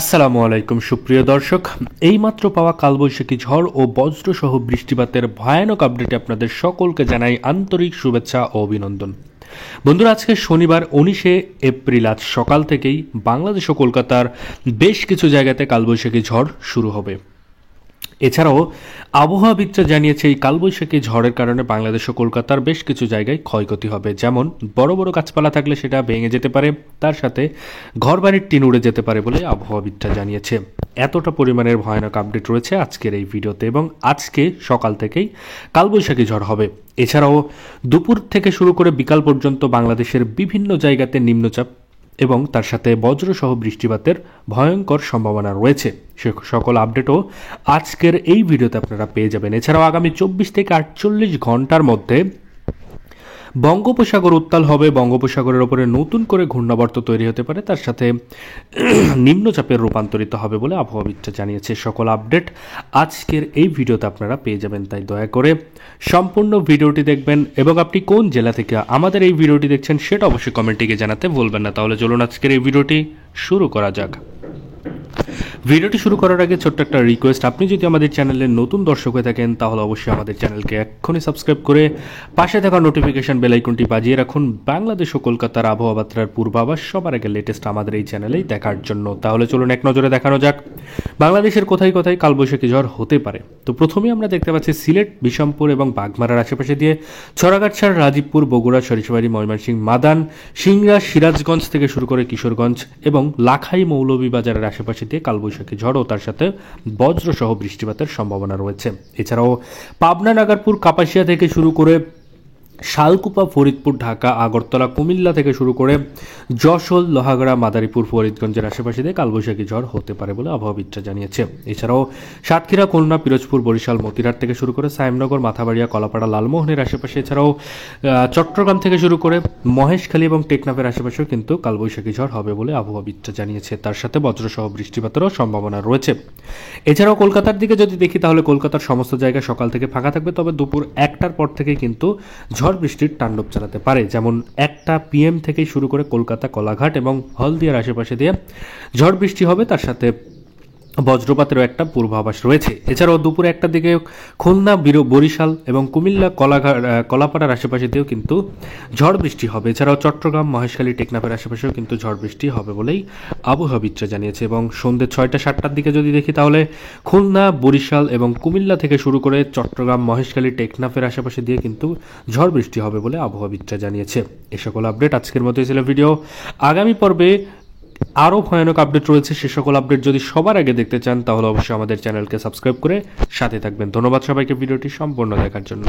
আসসালামু আলাইকুম সুপ্রিয় দর্শক, এইমাত্র পাওয়া কালবৈশাখী ঝড় ও বজ্রসহ বৃষ্টিপাতের ভয়ানক আপডেটে আপনাদের সকলকে জানাই আন্তরিক শুভেচ্ছা ও অভিনন্দন। বন্ধুরা, আজকে শনিবার 19শে এপ্রিল আজ সকাল থেকেই বাংলাদেশ ও কলকাতার বেশ কিছু জায়গাতে কালবৈশাখী ঝড় শুরু হবে। এছাড়াও আবহাওয়াবিদরা জানিয়েছে এই কালবৈশাখী ঝড়ের কারণে বাংলাদেশ ও কলকাতার বেশ কিছু জায়গায় ক্ষয়ক্ষতি হবে, যেমন বড় বড় গাছপালা থাকলে সেটা ভেঙে যেতে পারে, তার সাথে ঘরবাড়ির টিন উড়ে যেতে পারে বলে আবহাওয়াবিদরা জানিয়েছে। এতটা পরিমাণের ভয়ানক আপডেট রয়েছে আজকের এই ভিডিওতে, এবং আজকে সকাল থেকেই কালবৈশাখী ঝড় হবে। এছাড়াও দুপুর থেকে শুরু করে বিকাল পর্যন্ত বাংলাদেশের বিভিন্ন জায়গাতে নিম্নচাপ এবং তার সাথে বজ্রসহ বৃষ্টিপাতের ভয়ঙ্কর সম্ভাবনা রয়েছে। সে সকল আপডেটও আজকের এই ভিডিওতে আপনারা পেয়ে যাবেন। এছাড়াও আগামী 24 থেকে 48 ঘন্টার মধ্যে বঙ্গোপসাগর উত্তাল হবে, বঙ্গোপসাগরের ওপরে নতুন করে ঘূর্ণাবর্ত তৈরি হতে পারে, তার সাথে নিম্নচাপের রূপান্তরিত হবে বলে আবহাওয়াবিদরা জানিয়েছে। সকল আপডেট আজকের এই ভিডিওতে আপনারা পেয়ে যাবেন, তাই দয়া করে সম্পূর্ণ ভিডিওটি দেখবেন এবং আপনি কোন জেলা থেকে আমাদের এই ভিডিওটি দেখছেন সেটা অবশ্যই কমেন্টে গিয়ে জানাতে ভুলবেন না। তাহলে চলুন আজকের এই ভিডিওটি শুরু করা যাক। ভিডিওটি শুরু করার আগে ছোট্ট একটা রিকোয়েস্ট, আপনি যদি আমাদের চ্যানেলের নতুন দর্শক হয়ে থাকেন তাহলে অবশ্যই আমাদের চ্যানেলকে এক্ষুনি সাবস্ক্রাইব করে পাশে থাকা নোটিফিকেশন বেল আইকনটি বাজিয়ে রাখুন বাংলাদেশ ও কলকাতার আবহাওয়া বার্তার পূর্বাভাস সবার আগে লেটেস্ট আমাদের এই চ্যানেলেই দেখার জন্য। তাহলে চলুন এক নজরে দেখানো যাক বাংলাদেশের কোথায় কোথায় কালবৈশাখী ঝড় হতে পারে। তো প্রথমেই আমরা দেখতে পাচ্ছি সিলেট, বিষমপুর এবং বাগমারার আশেপাশে দিয়ে ছড়াগাছাড়, রাজীবপুর, বগুড়া, সরিষাবাড়ি, ময়মনসিংহ, মাদান, সিংড়া, সিরাজগঞ্জ থেকে শুরু করে কিশোরগঞ্জ এবং লাখাই, মৌলভীবাজারের আশেপাশে দিয়ে কালবৈশাখী ঝড় ও তার সাথে বজ্রসহ বৃষ্টিপাতের সম্ভাবনা রয়েছে। এছাড়াও পাবনা, নাগারপুর, কাপাসিয়া থেকে শুরু করে শালকুপা, ফরিদপুর, ঢাকা, আগরতলা, কুমিল্লা থেকে শুরু করে যশোর, লোহাগড়া, মাদারীপুর, ফরিদগঞ্জের আশেপাশে দিয়ে কালবৈশাখী ঝড় হতে পারে বলে আবহাওয়াবিদরা জানিয়েছে। এছাড়াও সাতক্ষীরা, খুলনা, পিরোজপুর, বরিশাল, মতিরাট থেকে শুরু করে সায়েমনগর, মাথাবাড়িয়া, কলাপাড়া, লালমোহনের আশেপাশে, এছাড়াও চট্টগ্রাম থেকে শুরু করে মহেশখালী এবং টেকনাফের আশেপাশেও কিন্তু কালবৈশাখী ঝড় হবে বলে আবহাওয়াবিদরা জানিয়েছে। তার সাথে বজ্রসহ বৃষ্টিপাতেরও সম্ভাবনা রয়েছে। এছাড়াও কলকাতার দিকে যদি দেখি তাহলে কলকাতার সমস্ত জায়গা সকাল থেকে ফাঁকা থাকবে, তবে দুপুর 1টার পর থেকে কিন্তু ঝড় বৃষ্টির তাণ্ডব চালাতে পারে। যেমন 1টা PM থেকে শুরু করে কলকাতা, কলাঘাট এবং হলদিয়ার আশেপাশে দিয়ে ঝড় বৃষ্টি হবে, তার সাথে বজ্রপাতেরও একটা পূর্বাভাস রয়েছে। এছাড়াও দুপুর 1টার দিকে খুলনা, বরিশাল এবং কুমিল্লা, কলাপাড়ার আশেপাশে দিয়েও কিন্তু ঝড় বৃষ্টি হবে। এছাড়াও চট্টগ্রাম, মহেশখালী, টেকনাফের আশেপাশেও কিন্তু ঝড় বৃষ্টি হবে বলেই আবহাওয়াবিদরা জানিয়েছে। এবং সন্ধ্যে 6টা 7টার দিকে যদি দেখি তাহলে খুলনা, বরিশাল এবং কুমিল্লা থেকে শুরু করে চট্টগ্রাম, মহেশখালী, টেকনাফের আশেপাশে দিয়ে কিন্তু ঝড় বৃষ্টি হবে বলে আবহাওয়াবিদরা জানিয়েছে। এ সকল আপডেট আজকের মতোই ছিল ভিডিও। আগামী পর্বে আরও ভয়ানক আপডেট রয়েছে, সে সকল আপডেট যদি সবার আগে দেখতে চান তাহলে অবশ্যই আমাদের চ্যানেলকে সাবস্ক্রাইব করে সাথে থাকবেন। ধন্যবাদ সবাইকে ভিডিওটি সম্পূর্ণ দেখার জন্য।